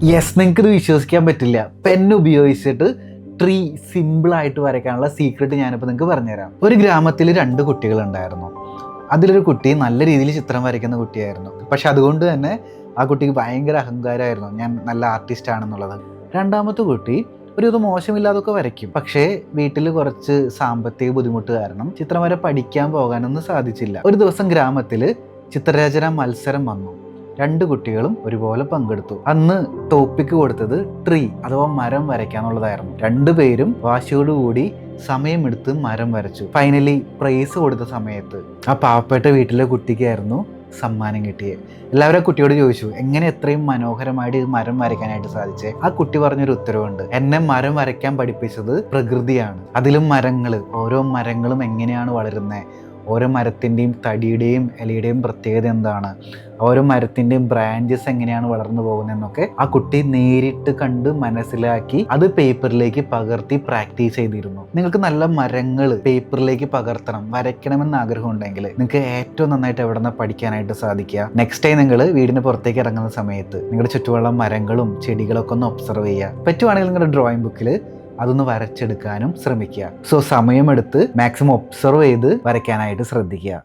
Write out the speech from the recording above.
Yes, നിങ്ങൾക്കിത് വിശ്വസിക്കാൻ പറ്റില്ല. പെൻ ഉപയോഗിച്ചിട്ട് ട്രീ സിമ്പിളായിട്ട് വരയ്ക്കാനുള്ള സീക്രട്ട് ഞാനിപ്പോൾ നിങ്ങൾക്ക് പറഞ്ഞുതരാം. ഒരു ഗ്രാമത്തിൽ 2 കുട്ടികളുണ്ടായിരുന്നു. അതിലൊരു കുട്ടി നല്ല രീതിയിൽ ചിത്രം വരയ്ക്കുന്ന കുട്ടിയായിരുന്നു. പക്ഷെ അതുകൊണ്ട് തന്നെ ആ കുട്ടിക്ക് ഭയങ്കര അഹങ്കാരമായിരുന്നു, ഞാൻ നല്ല ആർട്ടിസ്റ്റ് ആണെന്നുള്ളത്. രണ്ടാമത്തെ കുട്ടി ഒരു മോശമില്ലാതൊക്കെ വരയ്ക്കും. പക്ഷേ വീട്ടിൽ കുറച്ച് സാമ്പത്തിക ബുദ്ധിമുട്ട് കാരണം ചിത്രം വരെ പഠിക്കാൻ പോകാനൊന്നും സാധിച്ചില്ല. ഒരു ദിവസം ഗ്രാമത്തിൽ ചിത്രരചന മത്സരം വന്നു. 2 കുട്ടികളും ഒരുപോലെ പങ്കെടുത്തു. അന്ന് ടോപ്പിക്ക് കൊടുത്തത് ട്രീ അഥവാ മരം വരയ്ക്കാന്നുള്ളതായിരുന്നു. 2 പേരും വാശിയോടുകൂടി സമയമെടുത്ത് മരം വരച്ചു. ഫൈനലി പ്രൈസ് കൊടുത്ത സമയത്ത് ആ പാവപ്പെട്ട വീട്ടിലെ കുട്ടിക്കായിരുന്നു സമ്മാനം കിട്ടിയത്. എല്ലാവരും കുട്ടിയോട് ചോദിച്ചു, എങ്ങനെ എത്രയും മനോഹരമായിട്ട് മരം വരയ്ക്കാനായിട്ട് സാധിച്ചേ? ആ കുട്ടി പറഞ്ഞൊരു ഉത്തരവുണ്ട്, എന്നെ മരം വരയ്ക്കാൻ പഠിപ്പിച്ചത് പ്രകൃതിയാണ്. അതിലും മരങ്ങൾ, ഓരോ മരങ്ങളും എങ്ങനെയാണ് വളരുന്നത്, ഓരോ മരത്തിൻ്റെയും തടിയുടെയും ഇലയുടെയും പ്രത്യേകത എന്താണ്, ഓരോ മരത്തിൻ്റെയും ബ്രാഞ്ചസ് എങ്ങനെയാണ് വളർന്നു പോകുന്നതെന്നൊക്കെ ആ കുട്ടി നേരിട്ട് കണ്ട് മനസ്സിലാക്കി അത് പേപ്പറിലേക്ക് പകർത്തി പ്രാക്ടീസ് ചെയ്തിരുന്നു. നിങ്ങൾക്ക് നല്ല മരങ്ങൾ പേപ്പറിലേക്ക് പകർത്തണം, വരയ്ക്കണമെന്ന് ആഗ്രഹം ഉണ്ടെങ്കിൽ നിങ്ങൾക്ക് ഏറ്റവും നന്നായിട്ട് എവിടെ നിന്ന് പഠിക്കാനായിട്ട് സാധിക്കുക, നെക്സ്റ്റ് ടൈം നിങ്ങൾ വീടിന് പുറത്തേക്ക് ഇറങ്ങുന്ന സമയത്ത് നിങ്ങളുടെ ചുറ്റുമുള്ള മരങ്ങളും ചെടികളൊക്കെ ഒന്ന് ഒബ്സർവ് ചെയ്യുക. പറ്റുവാണെങ്കിൽ നിങ്ങളുടെ ഡ്രോയിങ് ബുക്കിൽ അതൊന്ന് വരച്ചെടുക്കാനും ശ്രമിക്കുക. സോ സമയമെടുത്ത് മാക്സിമം ഒബ്സർവ് ചെയ്ത് വരയ്ക്കാനായിട്ട് ശ്രദ്ധിക്കുക.